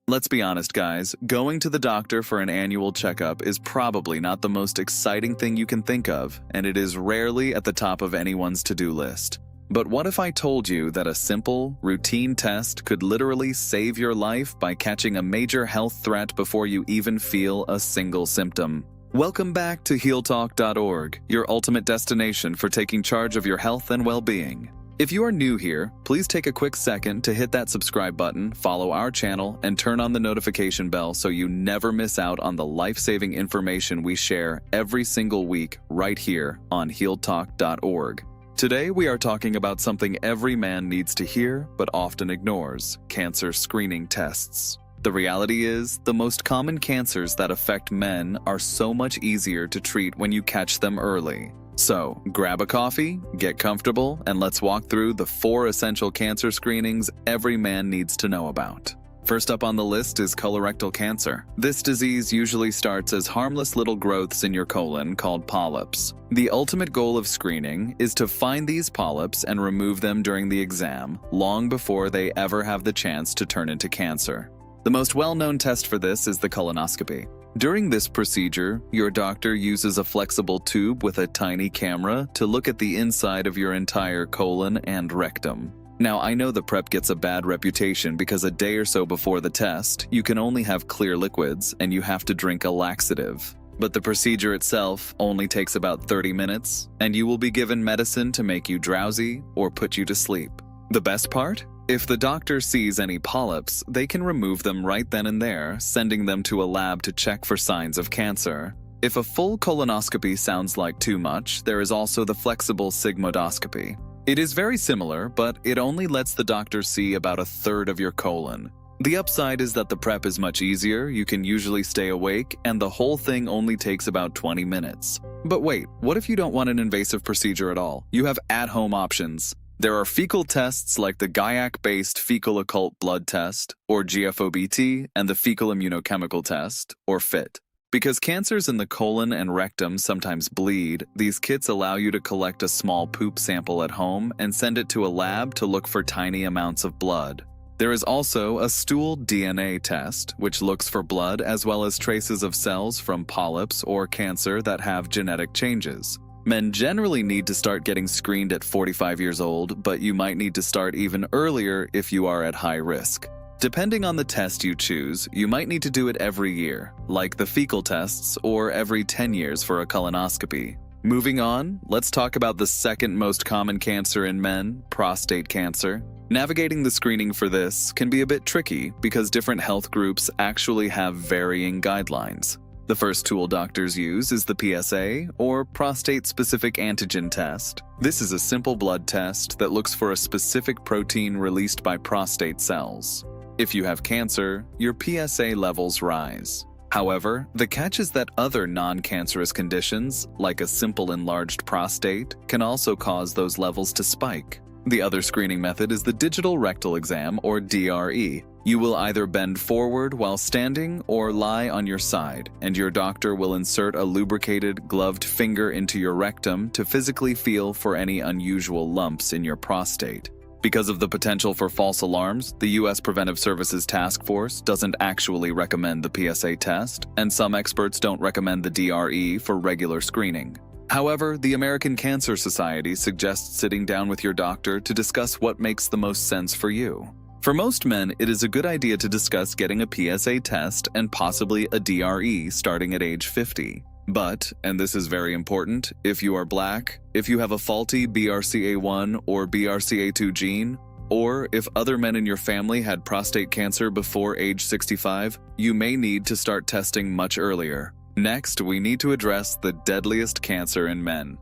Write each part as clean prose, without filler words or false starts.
Let's be honest, guys, going to the doctor for an annual checkup is probably not the most exciting thing you can think of, and it is rarely at the top of anyone's to-do list. But what if I told you that a simple, routine test could literally save your life by catching a major health threat before you even feel a single symptom? Welcome back to HealTalk.org, your ultimate destination for taking charge of your health and well-being. If you are new here, please take a quick second to hit that subscribe button, follow our channel, and turn on the notification bell so you never miss out on the life-saving information we share every single week right here on HealTalk.org. Today, we are talking about something every man needs to hear but often ignores: cancer screening tests. The reality is, the most common cancers that affect men are so much easier to treat when you catch them early. So, grab a coffee, get comfortable, and let's walk through the 4 essential cancer screenings every man needs to know about. First up on the list is colorectal cancer. This disease usually starts as harmless little growths in your colon called polyps. The ultimate goal of screening is to find these polyps and remove them during the exam, long before they ever have the chance to turn into cancer. The most well-known test for this is the colonoscopy. During this procedure, your doctor uses a flexible tube with a tiny camera to look at the inside of your entire colon and rectum. Now, I know the prep gets a bad reputation because a day or so before the test, you can only have clear liquids and you have to drink a laxative. But the procedure itself only takes about 30 minutes, and you will be given medicine to make you drowsy or put you to sleep. The best part? If the doctor sees any polyps, they can remove them right then and there, sending them to a lab to check for signs of cancer. If a full colonoscopy sounds like too much, there is also the flexible sigmoidoscopy. It is very similar, but it only lets the doctor see about a third of your colon. The upside is that the prep is much easier, you can usually stay awake, and the whole thing only takes about 20 minutes. But wait, what if you don't want an invasive procedure at all? You have at-home options. There are fecal tests like the GAIAC-based fecal occult blood test, or GFOBT, and the fecal immunochemical test, or FIT. Because cancers in the colon and rectum sometimes bleed, these kits allow you to collect a small poop sample at home and send it to a lab to look for tiny amounts of blood. There is also a stool DNA test, which looks for blood as well as traces of cells from polyps or cancer that have genetic changes. Men generally need to start getting screened at 45 years old, but you might need to start even earlier if you are at high risk. Depending on the test you choose, you might need to do it every year, like the fecal tests, or every 10 years for a colonoscopy. Moving on, let's talk about the second most common cancer in men, prostate cancer. Navigating the screening for this can be a bit tricky because different health groups actually have varying guidelines. The first tool doctors use is the PSA, or prostate-specific antigen test. This is a simple blood test that looks for a specific protein released by prostate cells. If you have cancer, your PSA levels rise. However, the catch is that other non-cancerous conditions, like a simple enlarged prostate, can also cause those levels to spike. The other screening method is the digital rectal exam, or DRE. You will either bend forward while standing or lie on your side, and your doctor will insert a lubricated, gloved finger into your rectum to physically feel for any unusual lumps in your prostate. Because of the potential for false alarms, the U.S. Preventive Services Task Force doesn't actually recommend the PSA test, and some experts don't recommend the DRE for regular screening. However, the American Cancer Society suggests sitting down with your doctor to discuss what makes the most sense for you. For most men, it is a good idea to discuss getting a PSA test and possibly a DRE starting at age 50. But, and this is very important, if you are black, if you have a faulty BRCA1 or BRCA2 gene, or if other men in your family had prostate cancer before age 65, you may need to start testing much earlier. Next, we need to address the deadliest cancer in men: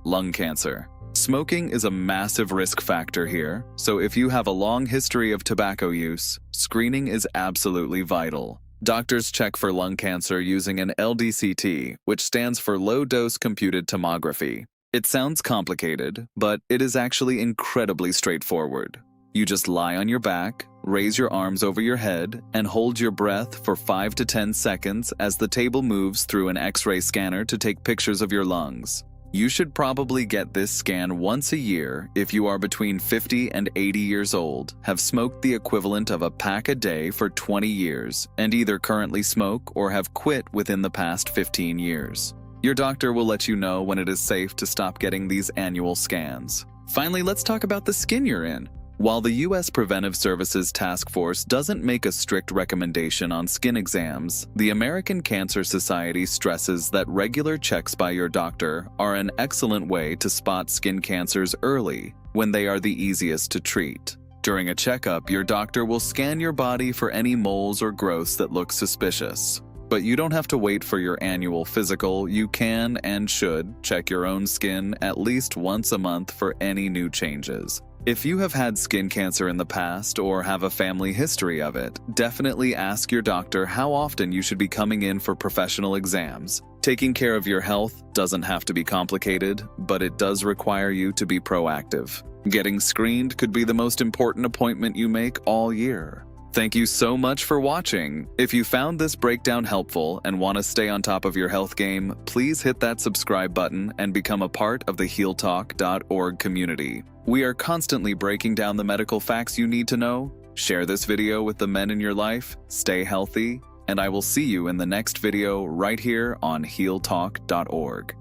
lung cancer. Smoking is a massive risk factor here, so if you have a long history of tobacco use, screening is absolutely vital. Doctors check for lung cancer using an LDCT, which stands for low-dose computed tomography. It sounds complicated, but it is actually incredibly straightforward. You just lie on your back, raise your arms over your head, and hold your breath for 5 to 10 seconds as the table moves through an X-ray scanner to take pictures of your lungs. You should probably get this scan once a year if you are between 50 and 80 years old, have smoked the equivalent of a pack a day for 20 years, and either currently smoke or have quit within the past 15 years. Your doctor will let you know when it is safe to stop getting these annual scans. Finally, let's talk about the skin you're in. While the U.S. Preventive Services Task Force doesn't make a strict recommendation on skin exams, the American Cancer Society stresses that regular checks by your doctor are an excellent way to spot skin cancers early when they are the easiest to treat. During a checkup, your doctor will scan your body for any moles or growths that look suspicious. But you don't have to wait for your annual physical. You can and should check your own skin at least once a month for any new changes. If you have had skin cancer in the past or have a family history of it, definitely ask your doctor how often you should be coming in for professional exams. Taking care of your health doesn't have to be complicated, but it does require you to be proactive. Getting screened could be the most important appointment you make all year. Thank you so much for watching. If you found this breakdown helpful and want to stay on top of your health game, please hit that subscribe button and become a part of the HealTalk.org community. We are constantly breaking down the medical facts you need to know. Share this video with the men in your life, stay healthy, and I will see you in the next video right here on HealTalk.org.